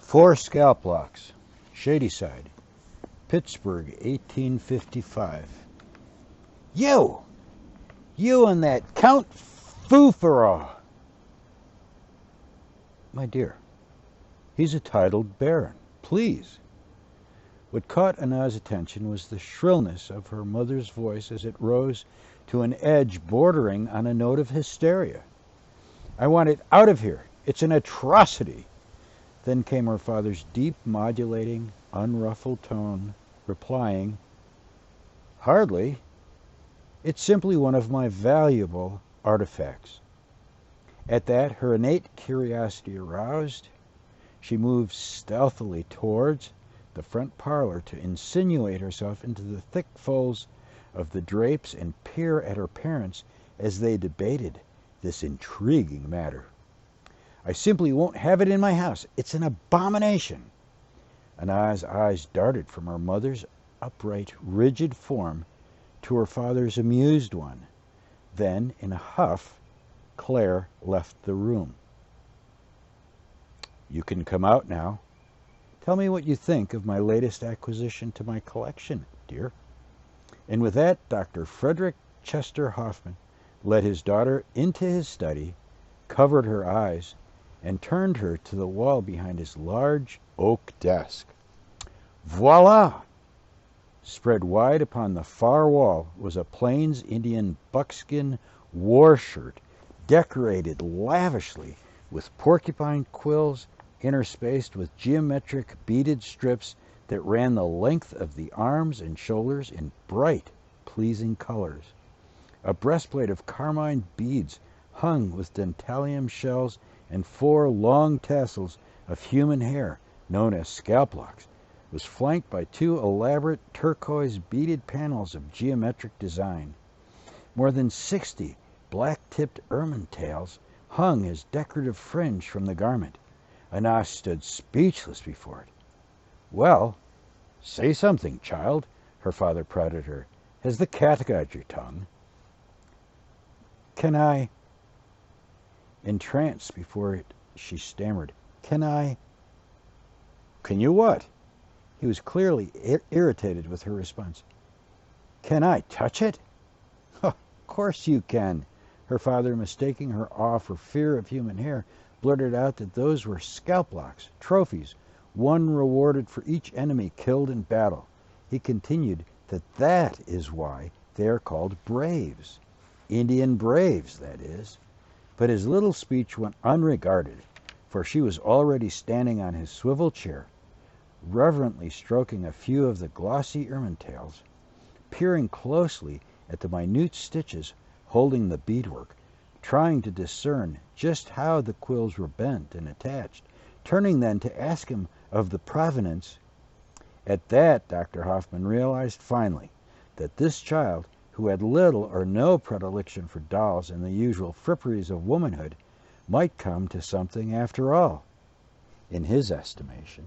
Four ScalpLocks, Shadyside, Pittsburgh, 1855. You! You and that Count Foofero! My dear, he's a titled baron. Please. What caught Anna's attention was the shrillness of her mother's voice as it rose to an edge bordering on a note of hysteria. I want it out of here. It's an atrocity. Then came her father's deep, modulating, unruffled tone, replying, Hardly. It's simply one of my valuable artifacts. At that, her innate curiosity aroused. She moved stealthily towards the front parlor to insinuate herself into the thick folds of the drapes and peer at her parents as they debated this intriguing matter. I simply won't have it in my house. It's an abomination. Anna's eyes darted from her mother's upright, rigid form to her father's amused one. Then, in a huff, Claire left the room. You can come out now. Tell me what you think of my latest acquisition to my collection, dear. And with that, Dr. Frederick Chester Hoffman led his daughter into his study, covered her eyes, and turned her to the wall behind his large oak desk. Voila! Spread wide upon the far wall was a Plains Indian buckskin war shirt, decorated lavishly with porcupine quills interspaced with geometric beaded strips that ran the length of the arms and shoulders in bright, pleasing colors. A breastplate of carmine beads hung with dentalium shells and 4 long tassels of human hair, known as scalp-locks, was flanked by 2 elaborate turquoise beaded panels of geometric design. More than 60 black-tipped ermine tails hung as decorative fringe from the garment. Anna stood speechless before it. Well, say something, child, her father prodded her. Has the cat got your tongue? Can I? Entranced before it, she stammered. Can I? Can you what? He was clearly irritated with her response. Can I touch it? Of course you can. Her father, mistaking her awe for fear of human hair, blurted out that those were scalp-locks, trophies, one rewarded for each enemy killed in battle. He continued that is why they are called braves. Indian braves, that is. But his little speech went unregarded, for she was already standing on his swivel chair, reverently stroking a few of the glossy ermine tails, peering closely at the minute stitches holding the beadwork, trying to discern just how the quills were bent and attached, turning then to ask him of the provenance. At that, Dr. Hoffman realized finally that this child, who had little or no predilection for dolls and the usual fripperies of womanhood, might come to something after all. In his estimation,